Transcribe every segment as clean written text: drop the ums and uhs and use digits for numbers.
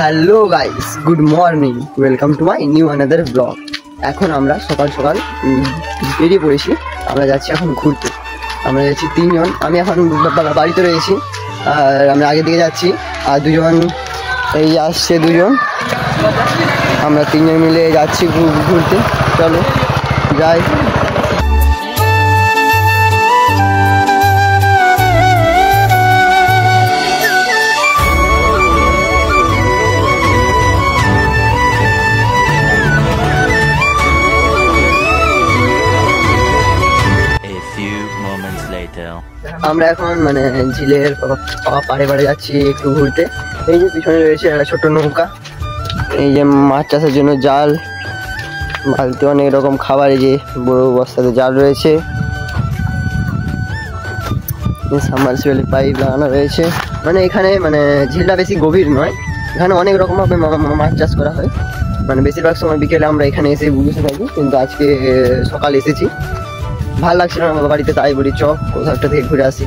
Hello guys, good morning, welcome to my new another blog. এখন আমরা সকাল সকাল বেরিয়ে পড়েছি। আমরা যাচ্ছি এখন ঘুরতে। আমরা যাচ্ছি তিনজন। আমি এখন বাড়িতে রয়েছি আর আমরা আগের দিকে যাচ্ছি। আর দুজন এই আসছে, দুজন। আমরা তিনজন মিলে যাচ্ছি ঘুরতে। চলো যাই। আমরা এখন মানে ঝিলের পাড়ে পাড়ে যাচ্ছি একটু ঘুরতে। এই যে পিছনে রয়েছে একটা ছোট নৌকা, এই যে মাছ চাষের জন্য জাল, বালতি, অনেক রকম খাবার, এই যে বড় বস্তাতে জাল রয়েছে, সাবমার্সিবল পাইপ লাগানো রয়েছে। মানে এখানে মানে ঝিলটা বেশি গভীর নয়, এখানে অনেক রকম ভাবে মাছ চাষ করা হয়। মানে বেশিরভাগ সময় বিকেলে আমরা এখানে এসে বসে থাকি, কিন্তু আজকে সকাল এসেছি, ভালো লাগছিল না আমার বাড়িতে, তাই বলি চক কোথাও একটা থেকে ঘুরে আসি।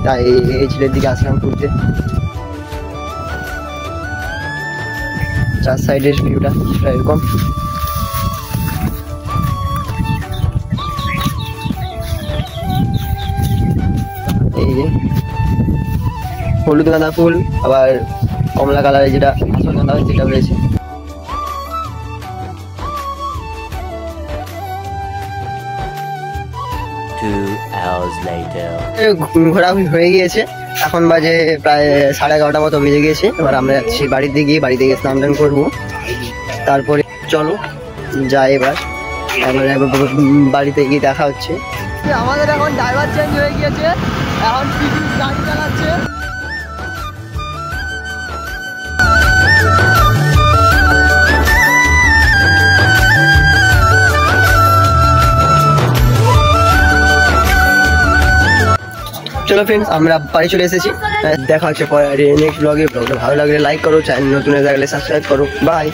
তাই এই ঝিলের দিকে আসলাম ঘুরতে। চার সাইডের ভিউটা এরকম। এই যে হলুদ গাঁদা ফুল, আবার কমলা কালারের যেটা আসল গাঁদা হয় সেটা রয়েছে। ঘোরাঘুরি হয়ে গিয়েছে, এখন বাজে প্রায় 11:30 মতো বেজে গিয়েছে। এবার আমরা যাচ্ছি বাড়িতে গিয়ে, বাড়িতে গিয়ে স্নান টান করবো, তারপরে চলো যাই। এবার বাড়িতে গিয়ে দেখা হচ্ছে। আমাদের এখন ড্রাইভার চেঞ্জ হয়ে গিয়েছে, এখন গাড়ি চালাচ্ছে। চলো ফ্রেন্ডস, আমরা বাড়ি চলে এসেছি। দেখা হচ্ছে পরে নেক্সট ব্লগে। ব্লগটা ভালো লাগলে লাইক করো, চ্যানেল নতুন হয়ে থাকলে সাবস্ক্রাইব করো। বাই।